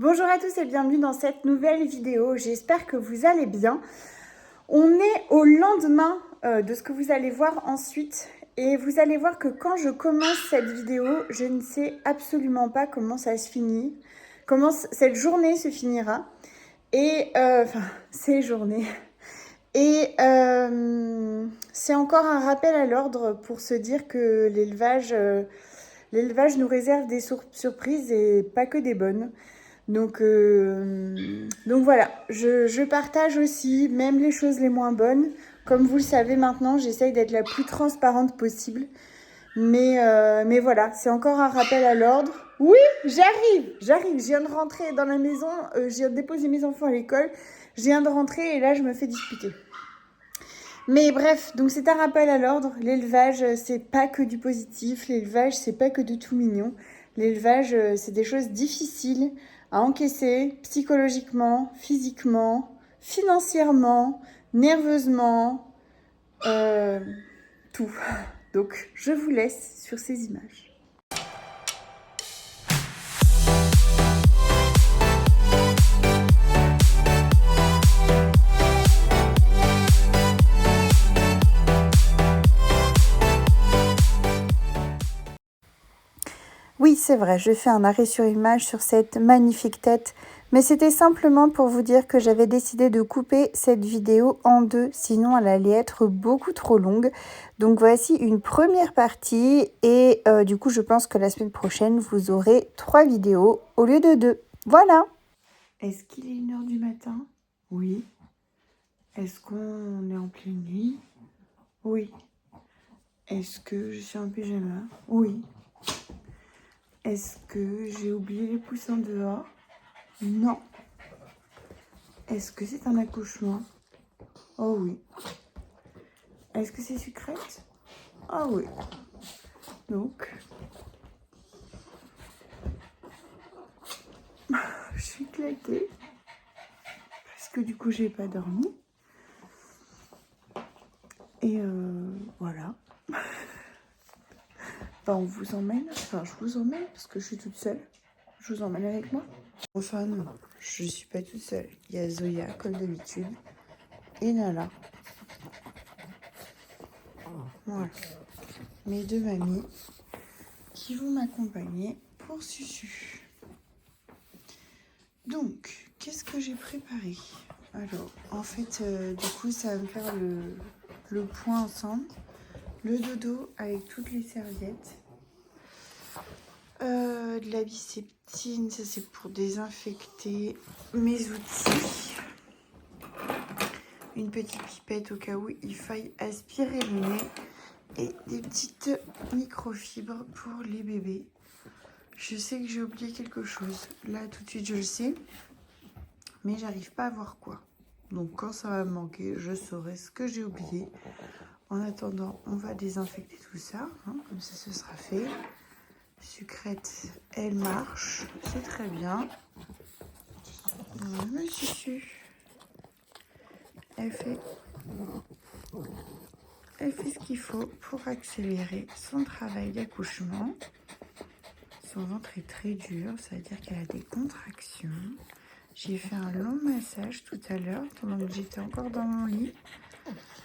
Bonjour à tous et bienvenue dans cette nouvelle vidéo, j'espère que vous allez bien. On est au lendemain de ce que vous allez voir ensuite et vous allez voir que quand je commence cette vidéo, je ne sais absolument pas comment ça se finit, comment cette journée se finira et ces journées. Et c'est encore un rappel à l'ordre pour se dire que l'élevage nous réserve des surprises et pas que des bonnes. Donc voilà, je partage aussi, même les choses les moins bonnes. Comme vous le savez maintenant, j'essaye d'être la plus transparente possible. Mais voilà, c'est encore un rappel à l'ordre. Oui, j'arrive. Je viens de rentrer dans la maison, je viens de déposer mes enfants à l'école. Je viens de rentrer et là, je me fais disputer. Mais bref, donc c'est un rappel à l'ordre. L'élevage, c'est pas que du positif. L'élevage, c'est pas que de tout mignon. L'élevage, c'est des choses difficiles à encaisser psychologiquement, physiquement, financièrement, nerveusement, tout. Donc, je vous laisse sur ces images. Oui, c'est vrai, je fais un arrêt sur image sur cette magnifique tête, mais c'était simplement pour vous dire que j'avais décidé de couper cette vidéo en deux, sinon elle allait être beaucoup trop longue. Donc voici une première partie et du coup je pense que la semaine prochaine vous aurez 3 vidéos au lieu de 2. Voilà. Est-ce qu'il est 1h du matin? Oui. Est-ce qu'on est en pleine nuit? Oui. Est-ce que je suis en pyjama? Oui. Est-ce que j'ai oublié les poussins dehors? Non. Est-ce que c'est un accouchement? Oh oui. Est-ce que c'est sucrète? Ah oui. Donc, je suis claquée. Parce que du coup, j'ai pas dormi. Et voilà. Enfin, on vous emmène. Enfin, je vous emmène parce que je suis toute seule. Je vous emmène avec moi. Enfin, non. Je suis pas toute seule. Il y a Zoya, comme d'habitude. Et Nala. Voilà. Mes 2 mamies qui vont m'accompagner pour Susu. Donc, qu'est-ce que j'ai préparé? Alors, en fait, du coup, ça va me faire le point ensemble. Le dodo avec toutes les serviettes. De la biseptine, ça c'est pour désinfecter mes outils. Une petite pipette au cas où il faille aspirer le nez. Et des petites microfibres pour les bébés. Je sais que j'ai oublié quelque chose. Là, tout de suite, je le sais. Mais j'arrive pas à voir quoi. Donc, quand ça va me manquer, je saurai ce que j'ai oublié. En attendant, on va désinfecter tout ça. Hein, comme ça, ce sera fait. Sucrète, elle marche. C'est très bien. Voilà, Susu. Elle fait ce qu'il faut pour accélérer son travail d'accouchement. Son ventre est très dur, ça veut dire qu'elle a des contractions. J'ai fait un long massage tout à l'heure, pendant que j'étais encore dans mon lit.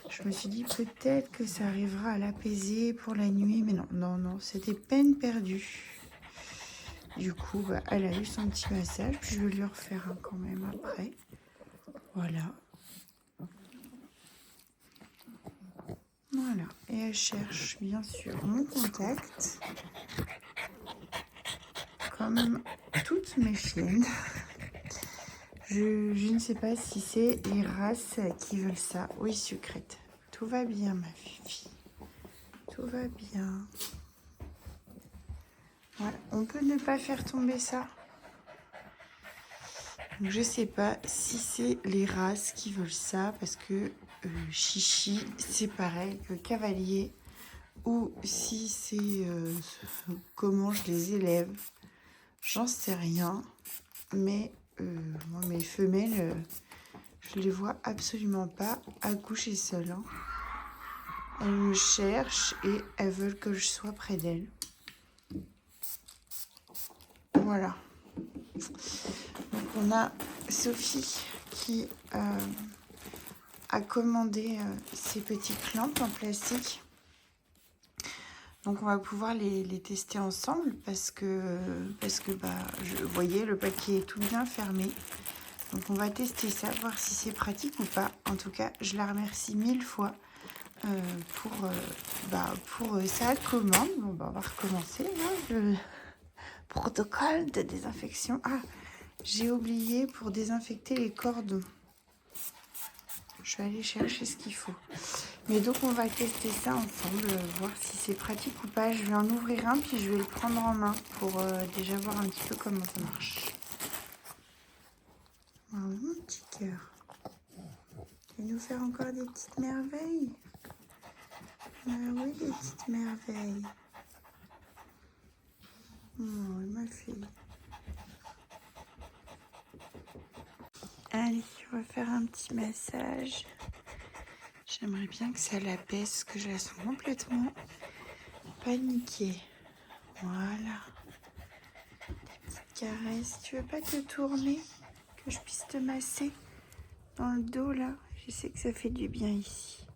Je me suis dit peut-être que ça arrivera à l'apaiser pour la nuit, mais non, c'était peine perdue. Du coup, elle a eu son petit massage, puis je vais lui refaire un quand même après. Voilà. Voilà, et elle cherche bien sûr mon contact, comme toutes mes chiennes. Je ne sais pas si c'est les races qui veulent ça. Oui, sucrète. Tout va bien, ma fille. Tout va bien. Voilà. On peut ne pas faire tomber ça. Donc, je sais pas si c'est les races qui veulent ça, parce que Chichi, c'est pareil que Cavalier, ou si c'est comment je les élève. J'en sais rien. Mais moi, mes femelles, je les vois absolument pas accoucher seules. Hein. Elles me cherchent et elles veulent que je sois près d'elles. Voilà. On a Sophie qui a commandé ces petites lampes en plastique. Donc on va pouvoir les tester ensemble parce que vous voyez, le paquet est tout bien fermé. Donc on va tester ça, voir si c'est pratique ou pas. En tout cas, je la remercie 1000 fois pour sa commande. Bon, bah, on va recommencer le protocole de désinfection. Ah, j'ai oublié pour désinfecter les cordons. Je vais aller chercher ce qu'il faut. Mais donc on va tester ça ensemble, voir si c'est pratique ou pas. Je vais en ouvrir un, puis je vais le prendre en main pour déjà voir un petit peu comment ça marche. Oh, mon petit cœur. Tu vas nous faire encore des petites merveilles? Ah oui, des petites merveilles. Oh, ma fille. Allez, on va faire un petit massage. J'aimerais bien que ça l'apaise, que je la sens complètement paniquée. Voilà. Des petites caresses. Tu veux pas te tourner? Que je puisse te masser dans le dos, là. Je sais que ça fait du bien ici.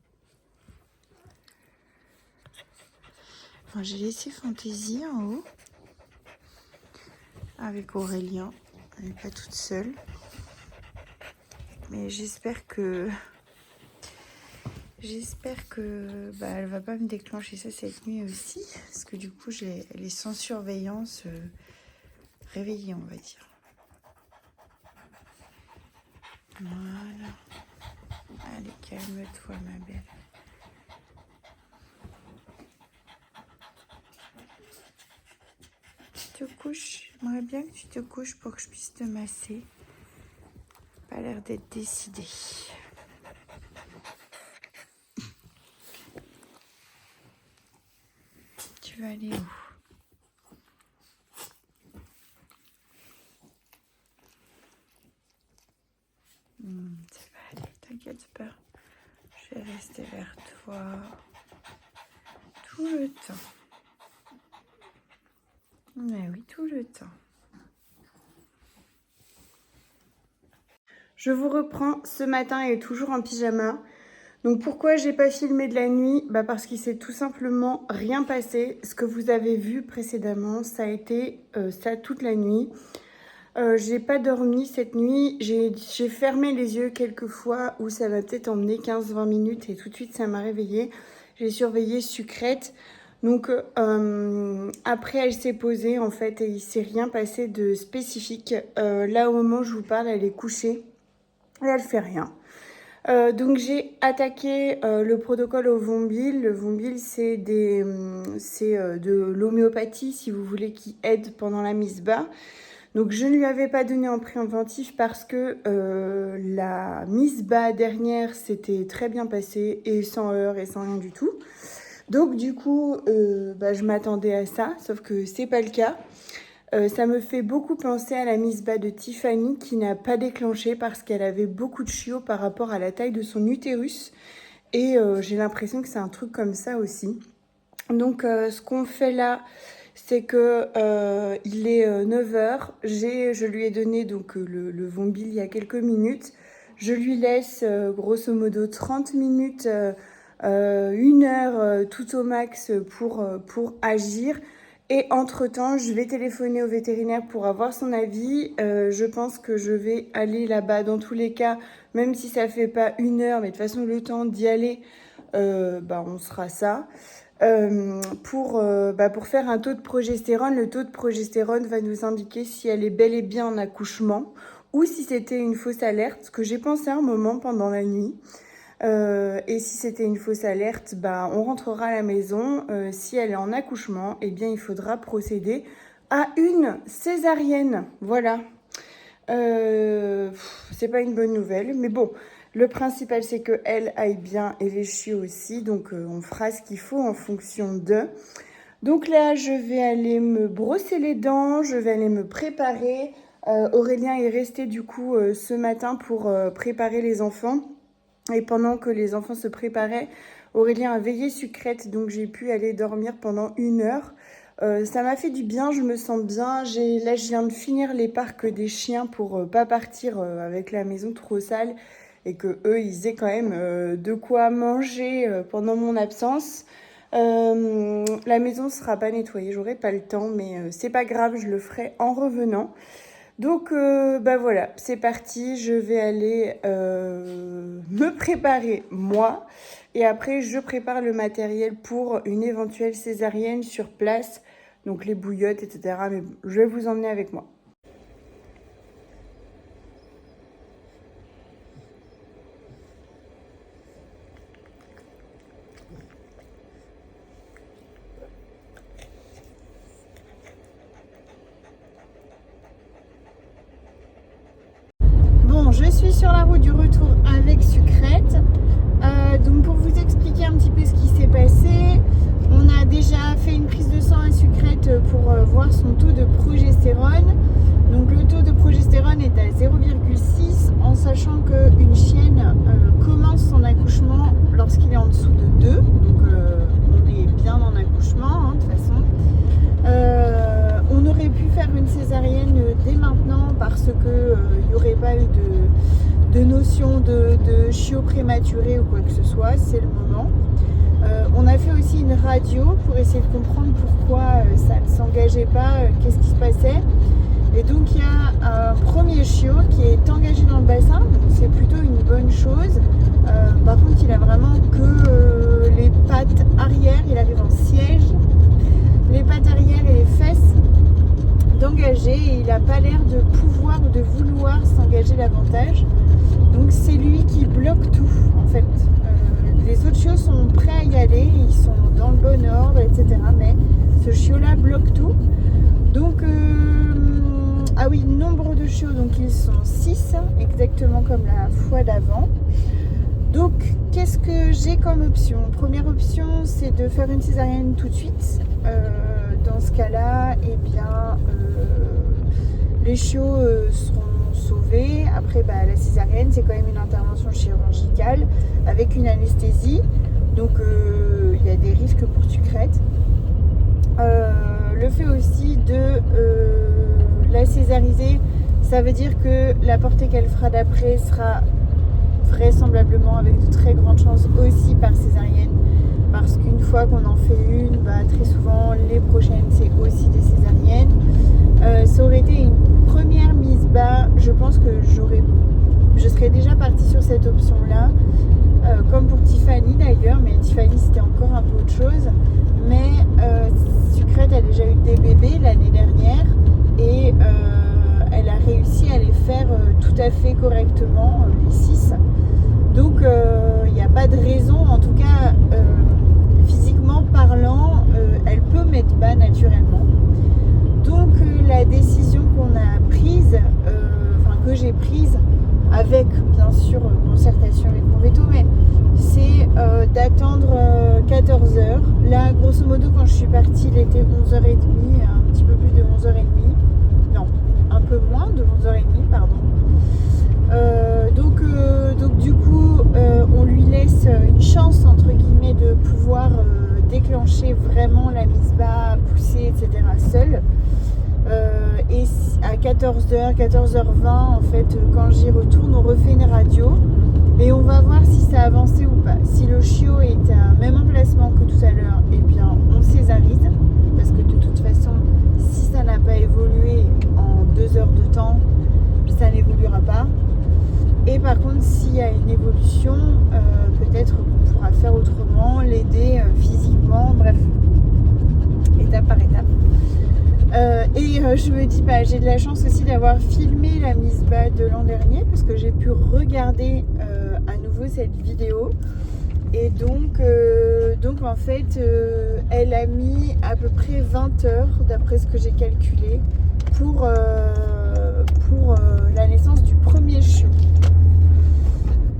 Bon, j'ai laissé Fantaisie en haut. Avec Aurélien. Elle n'est pas toute seule. Mais j'espère que elle va pas me déclencher ça cette nuit aussi, parce que du coup elle est sans surveillance, réveillée, on va dire. Voilà. Allez, calme-toi ma belle. Tu te couches. J'aimerais bien que tu te couches pour que je puisse te masser. Pas l'air d'être décidé. Tu vas aller où? Ça va aller, t'inquiète pas. Je vais rester vers toi tout le temps. Mais oui, tout le temps. Je vous reprends, ce matin elle est toujours en pyjama. Donc pourquoi j'ai pas filmé de la nuit? Parce qu'il s'est tout simplement rien passé. Ce que vous avez vu précédemment, ça a été ça toute la nuit. J'ai pas dormi cette nuit. J'ai fermé les yeux quelques fois où ça m'a peut-être emmené 15-20 minutes et tout de suite ça m'a réveillée. J'ai surveillé Sucrète. Donc après elle s'est posée en fait et il s'est rien passé de spécifique. Là au moment où je vous parle, elle est couchée et elle fait rien. Donc j'ai attaqué le protocole au Vombil. Le Vombil c'est de l'homéopathie si vous voulez qui aide pendant la mise bas. Donc je ne lui avais pas donné en préventif parce que la mise bas dernière s'était très bien passée et sans heurts et sans rien du tout. Donc du coup je m'attendais à ça, sauf que c'est pas le cas. Ça me fait beaucoup penser à la mise bas de Tiffany qui n'a pas déclenché parce qu'elle avait beaucoup de chiots par rapport à la taille de son utérus. Et j'ai l'impression que c'est un truc comme ça aussi. Donc ce qu'on fait là, c'est que il est 9h. Je lui ai donné donc le Vombil il y a quelques minutes. Je lui laisse grosso modo 30 minutes, 1 heure tout au max pour agir. Et entre-temps, je vais téléphoner au vétérinaire pour avoir son avis. Je pense que je vais aller là-bas dans tous les cas, même si ça fait pas 1 heure, mais de toute façon, le temps d'y aller, on sera ça. Pour faire un taux de progestérone. Le taux de progestérone va nous indiquer si elle est bel et bien en accouchement ou si c'était une fausse alerte, ce que j'ai pensé un moment pendant la nuit. Et si c'était une fausse alerte, on rentrera à la maison. Si elle est en accouchement, eh bien, il faudra procéder à une césarienne. Voilà. C'est pas une bonne nouvelle, mais bon, le principal, c'est qu'elle aille bien et les chiots aussi. Donc, on fera ce qu'il faut en fonction d'eux. Donc là, je vais aller me brosser les dents, je vais aller me préparer. Aurélien est resté du coup ce matin pour préparer les enfants. Et pendant que les enfants se préparaient, Aurélien a veillé Sucrète, donc j'ai pu aller dormir pendant 1 heure. Ça m'a fait du bien, je me sens bien. Là, je viens de finir les parcs des chiens pour pas partir avec la maison trop sale et que eux, ils aient quand même de quoi manger pendant mon absence. La maison sera pas nettoyée, j'aurai pas le temps, mais c'est pas grave, je le ferai en revenant. Donc, bah voilà, c'est parti. Je vais aller me préparer moi. Et après, je prépare le matériel pour une éventuelle césarienne sur place. Donc les bouillottes, etc. Mais je vais vous emmener avec moi. Bon, je suis sur la route du retour avec Sucrète. Donc pour vous expliquer un petit peu ce qui s'est passé, on a déjà fait une prise de sang à Sucrète pour voir son taux de progestérone. Donc le taux de progestérone est à 0,6 en sachant qu'une chienne commence son accouchement lorsqu'il est en dessous de 2. Donc on est bien en accouchement de toute façon. On aurait pu faire une césarienne dès maintenant parce que il n'y aurait pas eu de notion de chiot prématuré ou quoi que ce soit, c'est le moment. On a fait aussi une radio pour essayer de comprendre pourquoi ça ne s'engageait pas, qu'est-ce qui se passait. Et donc il y a un premier chiot qui est engagé dans le bassin, donc c'est plutôt une bonne chose. Par contre il a vraiment que les pattes arrière, il arrive en siège, les pattes arrière et les fesses d'engager et il n'a pas l'air de pouvoir ou de vouloir s'engager davantage. Donc c'est lui qui bloque tout en fait. Les autres chiots sont prêts à y aller, ils sont dans le bon ordre, etc. Mais ce chiot-là bloque tout. Donc, ah oui, nombre de chiots, donc ils sont 6, exactement comme la fois d'avant. Donc, qu'est-ce que j'ai comme option? Première option, c'est de faire une césarienne tout de suite. Dans ce cas-là, eh bien, les chiots seront sauvés. Après, la césarienne, c'est quand même une intervention chirurgicale avec une anesthésie. Donc, il y a des risques pour Sucrète. Le fait aussi de la césariser, ça veut dire que la portée qu'elle fera d'après sera vraisemblablement avec de très grandes chances aussi par césarienne. Parce qu'une fois qu'on en fait une, très souvent les prochaines c'est aussi des césariennes. Ça aurait été une première mise bas, je pense que je serais déjà partie sur cette option là, comme pour Tiffany d'ailleurs, mais Tiffany c'était encore un peu autre chose. Mais Sucrète a déjà eu des bébés l'année dernière et elle a réussi à les faire tout à fait correctement, les 6. Donc il n'y a pas de raison, en tout cas physiquement parlant, elle peut mettre bas naturellement. Donc la décision qu'on a prise, que j'ai prise avec bien sûr concertation avec mon veto, mais c'est d'attendre 14h. Là grosso modo quand je suis partie il était 11h30, un petit peu plus de 11h30, non, un peu moins de 11h30 pardon. Donc du coup on lui laisse une chance entre guillemets de pouvoir déclencher vraiment la mise bas, pousser etc. seule. Et à 14h, 14h20 en fait quand j'y retourne on refait une radio et on va voir si ça a avancé ou pas. Si le chiot est à même emplacement que tout à l'heure, eh bien on césarise parce que de toute façon si ça n'a pas évolué en 2 heures de temps ça n'évoluera pas. Et par contre s'il y a une évolution peut-être qu'on pourra faire autrement, l'aider physiquement, bref, étape par étape. Je me dis j'ai de la chance aussi d'avoir filmé la mise bas de l'an dernier parce que j'ai pu regarder à nouveau cette vidéo et donc en fait elle a mis à peu près 20 heures d'après ce que j'ai calculé pour la naissance du premier chiot.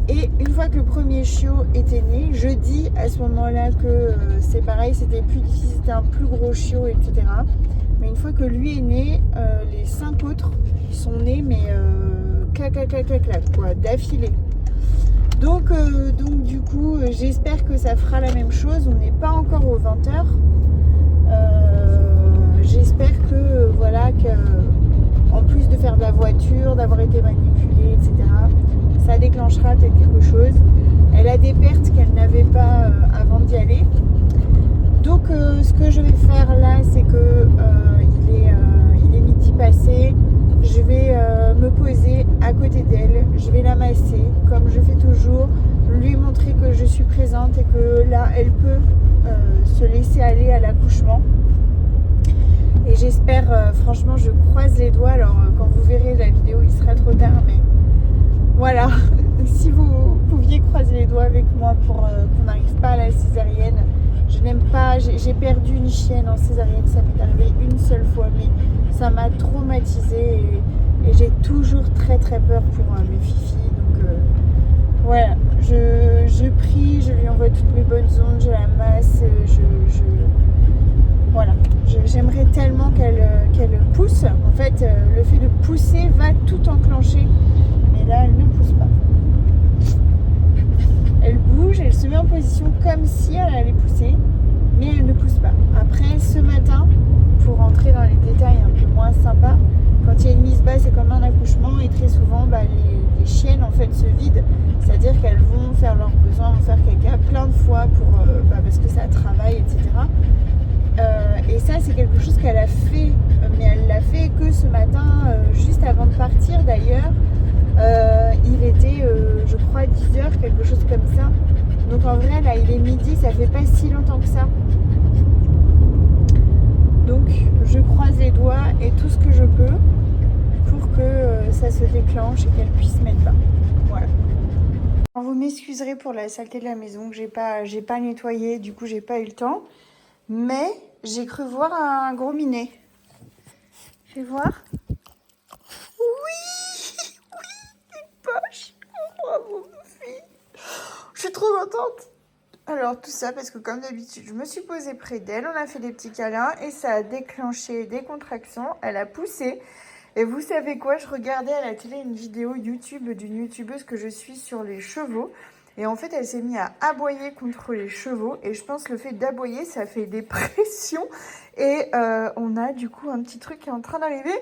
Et une fois que le premier chiot était né, je dis à ce moment-là que c'est pareil, c'était plus difficile, c'était un plus gros chiot, etc. Mais une fois que lui est né, les 5 autres sont nés, mais clac, quoi, d'affilée. Donc du coup, j'espère que ça fera la même chose. On n'est pas encore aux 20 heures. j'espère que, voilà, en plus de faire de la voiture, d'avoir été manipulée, etc., ça déclenchera peut-être quelque chose. Elle a des pertes qu'elle n'avait pas avant d'y aller. Donc ce que je vais faire là, c'est que il est midi passé. Je vais me poser à côté d'elle. Je vais la masser comme je fais toujours, lui montrer que je suis présente et que là, elle peut se laisser aller à l'accouchement. Et j'espère, franchement, je croise les doigts. Alors quand vous verrez la vidéo, il sera trop tard, mais voilà. Si vous pouviez croiser les doigts avec moi pour qu'on n'arrive pas à la césarienne. Je n'aime pas, j'ai perdu une chienne en césarienne, ça m'est arrivé une seule fois, mais ça m'a traumatisée et j'ai toujours très très peur pour mes fifis. Donc voilà, je prie, je lui envoie toutes mes bonnes ondes, je la masse, voilà. J'aimerais tellement qu'elle pousse. En fait, le fait de pousser va tout enclencher, mais là elle ne pousse pas. Elle bouge, elle se met en position comme si elle allait pousser, mais elle ne pousse pas. Après, ce matin, pour rentrer dans les détails un peu moins sympas, quand il y a une mise basse, c'est comme un accouchement et très souvent, les chiennes en fait se vident. C'est-à-dire qu'elles vont faire leurs besoins, vont faire caca plein de fois parce que ça travaille, etc. Et ça, c'est quelque chose qu'elle a fait, mais elle l'a fait que ce matin, juste avant de partir d'ailleurs. Il était, je crois, 10h, quelque chose comme ça. Donc en vrai, là, il est midi, ça fait pas si longtemps que ça. Donc, je croise les doigts et tout ce que je peux pour que ça se déclenche et qu'elle puisse mettre bas. Voilà. Alors, vous m'excuserez pour la saleté de la maison que j'ai pas nettoyé, du coup, j'ai pas eu le temps. Mais j'ai cru voir un gros minet. Fais voir. Poche. Oh, bravo, ma fille. Je suis trop contente. Alors, tout ça parce que, comme d'habitude, je me suis posée près d'elle. On a fait des petits câlins et ça a déclenché des contractions. Elle a poussé. Et vous savez quoi? Je regardais à la télé une vidéo YouTube d'une youtubeuse que je suis sur les chevaux. Et en fait, elle s'est mise à aboyer contre les chevaux. Et je pense que le fait d'aboyer, ça fait des pressions. Et on a du coup un petit truc qui est en train d'arriver.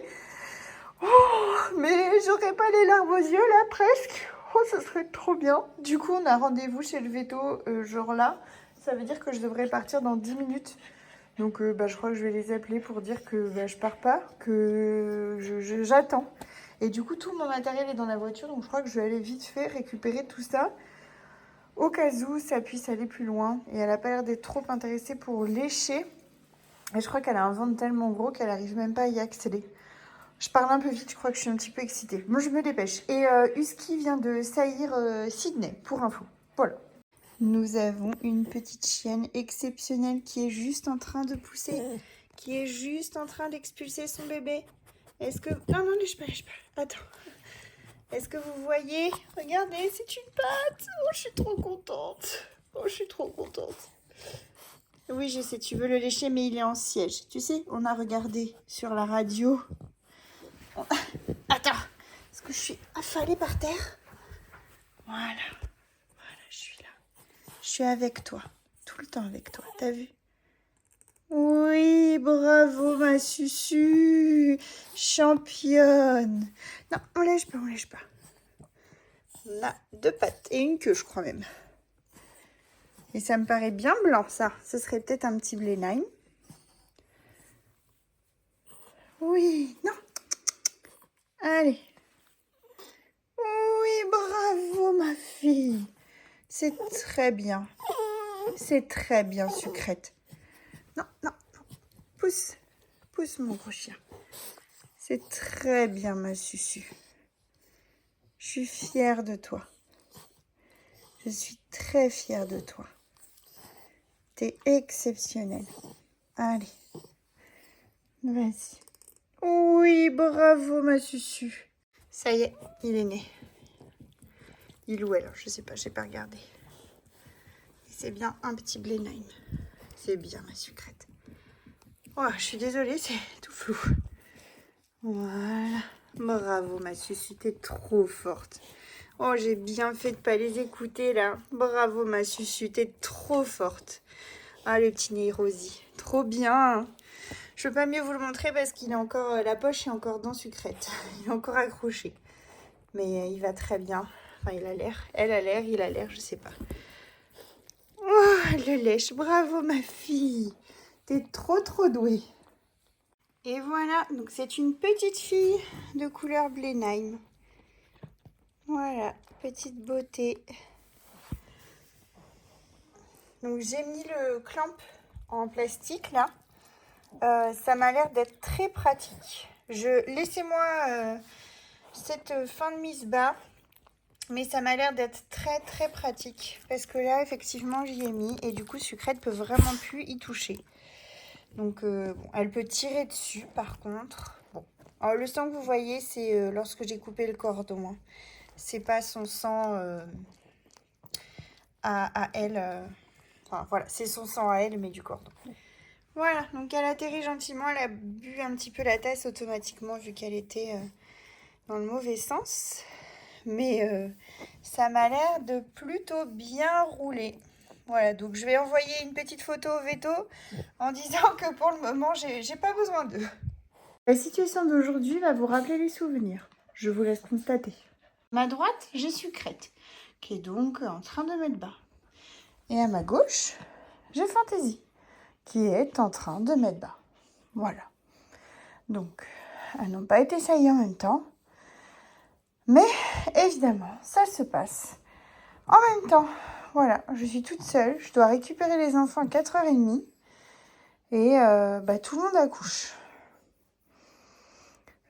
Oh, mais j'aurais pas les larmes aux yeux là, presque. Oh, ça serait trop bien. Du coup, on a rendez-vous chez le veto, genre là. Ça veut dire que je devrais partir dans 10 minutes. Donc, je crois que je vais les appeler pour dire que je pars pas, que j'attends. Et du coup, tout mon matériel est dans la voiture. Donc, je crois que je vais aller vite fait récupérer tout ça. Au cas où ça puisse aller plus loin. Et elle a pas l'air d'être trop intéressée pour lécher. Et je crois qu'elle a un ventre tellement gros qu'elle arrive même pas à y accéder. Je parle un peu vite, je crois que je suis un petit peu excitée. Moi, je me dépêche. Et Husky vient de saillir Sydney, pour info. Voilà. Nous avons une petite chienne exceptionnelle qui est juste en train de pousser. Qui est juste en train d'expulser son bébé. Est-ce que... Non, non, lèche pas. Attends. Est-ce que vous voyez? Regardez, c'est une patte. Oh, je suis trop contente. Oui, je sais, tu veux le lécher, mais il est en siège. Tu sais, on a regardé sur la radio... Attends, est-ce que je suis affalée par terre? Voilà, je suis là. Je suis avec toi, tout le temps avec toi, t'as vu? Oui, bravo ma Susu, championne. Non, on lèche pas. On a 2 pattes et une queue, je crois même. Et ça me paraît bien blanc, ça. Ce serait peut-être un petit Blenheim. Oui, non. Allez. Oui, bravo ma fille. C'est très bien. C'est très bien, sucrète. Non. Pousse mon gros chien. C'est très bien, ma Susu. Je suis fière de toi. Je suis très fière de toi. T'es exceptionnelle. Allez. Vas-y. Oui, bravo, ma Susu. Ça y est, il est né. Il ou elle, je sais pas, j'ai pas regardé. C'est bien un petit Blenheim. C'est bien, ma sucrète. Oh, je suis désolée, c'est tout flou. Voilà. Bravo, ma Susu, t'es trop forte. Oh, j'ai bien fait de pas les écouter, là. Bravo, ma Susu, t'es trop forte. Ah, le petit nez rosy. Trop bien. Je peux pas mieux vous le montrer parce qu'il est encore, la poche est encore dans Sucrète. Il est encore accroché. Mais il va très bien. Enfin, il a l'air. Elle a l'air, il a l'air, je sais pas. Oh, elle le lèche. Bravo, ma fille. T'es trop douée. Et voilà, donc c'est une petite fille de couleur Blenheim. Voilà, petite beauté. Donc j'ai mis le clamp en plastique là. Ça m'a l'air d'être très pratique. Laissez-moi cette fin de mise bas, mais ça m'a l'air d'être très pratique parce que là effectivement j'y ai mis et du coup Sucrète peut vraiment plus y toucher. Donc bon, elle peut tirer dessus par contre. Bon, alors, le sang que vous voyez c'est lorsque j'ai coupé le cordon. Hein. C'est pas son sang à elle. Enfin voilà, c'est son sang à elle mais du cordon. Voilà, donc elle atterrit gentiment, elle a bu un petit peu la tasse automatiquement vu qu'elle était dans le mauvais sens. Mais ça m'a l'air de plutôt bien rouler. Voilà, donc je vais envoyer une petite photo au veto en disant que pour le moment, j'ai pas besoin d'eux. La situation d'aujourd'hui va vous rappeler les souvenirs. Je vous laisse constater. À ma droite, j'ai Sucrète, qui est donc en train de mettre bas. Et à ma gauche, j'ai Fantaisie, qui est en train de mettre bas. Voilà. Donc, elles n'ont pas été saillies en même temps. Mais, évidemment, ça se passe en même temps. Voilà, je suis toute seule. Je dois récupérer les enfants à 4h30. Et tout le monde accouche.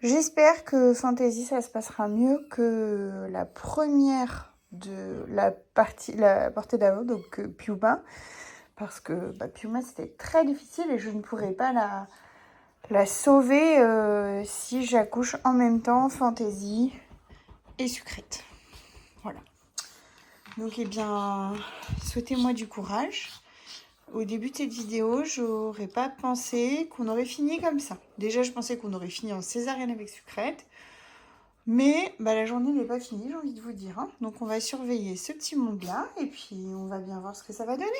J'espère que Fantaisie, ça se passera mieux que la première de la portée d'avant, donc Piuma. Parce que Piuma, c'était très difficile et je ne pourrais pas la sauver si j'accouche en même temps Fantaisie et Sucrète. Voilà. Donc, eh bien, souhaitez-moi du courage. Au début de cette vidéo, j'aurais pas pensé qu'on aurait fini comme ça. Déjà, je pensais qu'on aurait fini en césarienne avec Sucrète. Mais la journée n'est pas finie, j'ai envie de vous dire. Hein. Donc, on va surveiller ce petit monde-là. Et puis, on va bien voir ce que ça va donner.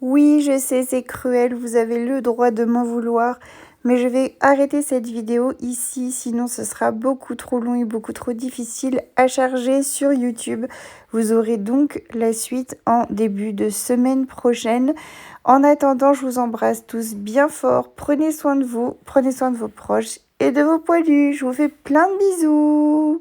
Oui, je sais, c'est cruel. Vous avez le droit de m'en vouloir. Mais je vais arrêter cette vidéo ici, sinon ce sera beaucoup trop long et beaucoup trop difficile à charger sur YouTube. Vous aurez donc la suite en début de semaine prochaine. En attendant, je vous embrasse tous bien fort. Prenez soin de vous, prenez soin de vos proches et de vos poilus. Je vous fais plein de bisous.